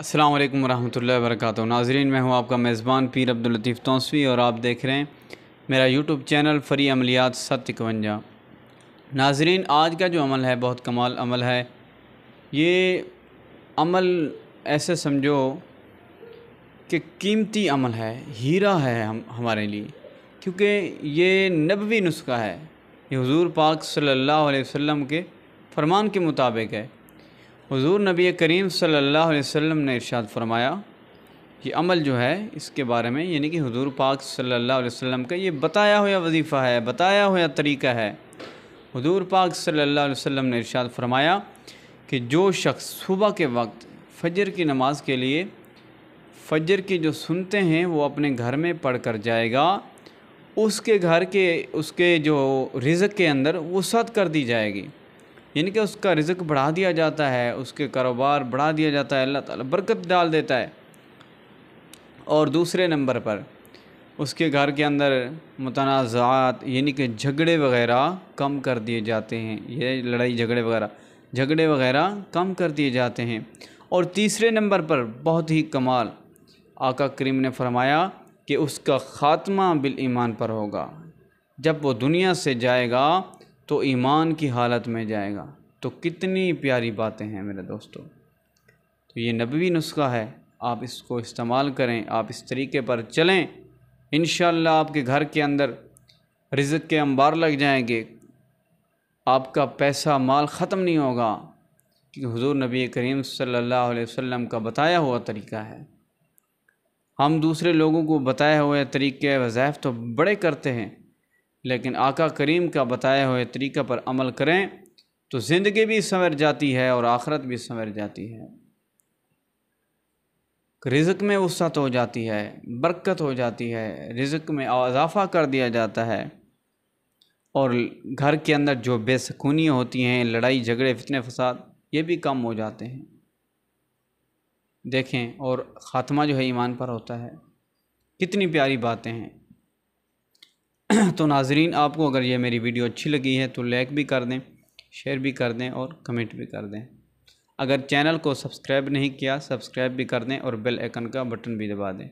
अस्सलाम वालेकुम रहमतुल्लाहि व बरकातुहू। नाज़रीन, मैं हूं आपका मेज़बान पीर अब्दुल लतीफ़ तौंसवी और आप देख रहे हैं मेरा यूट्यूब चैनल फ़री अमलियात 751। नाज़रीन, आज का जो अमल है बहुत कमाल अमल है। ये अमल ऐसे समझो कि कीमती अमल है, हीरा है हमारे लिए, क्योंकि ये नबवी नुस्खा है। ये हुज़ूर पाक सल्लल्लाहु अलैहि वसल्लम के फ़रमान के मुताबिक है। हुज़ूर नबी करीम सल्लल्लाहु अलैहि वसल्लम ने इरशाद फरमाया, ये अमल जो है इसके बारे में, यानी कि हुज़ूर पाक सल्लल्लाहु अलैहि वसल्लम का ये बताया हुआ वजीफ़ा है, बताया हुआ तरीक़ा है। हुज़ूर पाक सल्लल्लाहु अलैहि वसल्लम ने इरशाद फरमाया कि जो शख्स सुबह के वक्त फ़जर की नमाज के लिए फ़जर की जो सुनते हैं वो अपने घर में पढ़ कर जाएगा, उसके घर के उसके जो रिज़्क़ के अंदर वसअत कर दी जाएगी, यानी कि उसका रिज़्क़ बढ़ा दिया जाता है, उसके कारोबार बढ़ा दिया जाता है, अल्लाह ताला बरकत डाल देता है। और दूसरे नंबर पर उसके घर के अंदर मुतनाज़ात यानी कि झगड़े वग़ैरह कम कर दिए जाते हैं। ये लड़ाई झगड़े वग़ैरह कम कर दिए जाते हैं। और तीसरे नंबर पर बहुत ही कमाल आका करीम ने फरमाया कि उसका ख़ात्मा बिल ईमान पर होगा। जब वो दुनिया से जाएगा तो ईमान की हालत में जाएगा। तो कितनी प्यारी बातें हैं मेरे दोस्तों। तो ये नबवी नुस्खा है, आप इसको इस्तेमाल करें, आप इस तरीके पर चलें, इंशाअल्लाह आपके घर के अंदर रिज़्क़ के अंबार लग जाएंगे, आपका पैसा माल ख़त्म नहीं होगा, क्योंकि हुज़ूर नबी करीम सल्लल्लाहु अलैहि वसल्लम का बताया हुआ तरीक़ा है। हम दूसरे लोगों को बताए हुए तरीक़े वज़ाइफ तो बड़े करते हैं, लेकिन आका करीम का बताया हुए तरीक़ा पर अमल करें तो ज़िंदगी भी संवर जाती है और आखिरत भी संवर जाती है। रिज़्क़ में वसअत हो जाती है, बरकत हो जाती है, रिज़्क़ में इज़ाफ़ा कर दिया जाता है। और घर के अंदर जो बेसुकूनियाँ होती हैं, लड़ाई झगड़े फितने फसाद, ये भी कम हो जाते हैं। देखें, और ख़ात्मा जो है ईमान पर होता है। कितनी प्यारी बातें हैं। तो नाज़रीन, आपको अगर ये मेरी वीडियो अच्छी लगी है तो लाइक भी कर दें, शेयर भी कर दें और कमेंट भी कर दें। अगर चैनल को सब्सक्राइब नहीं किया, सब्सक्राइब भी कर दें और बेल आइकन का बटन भी दबा दें।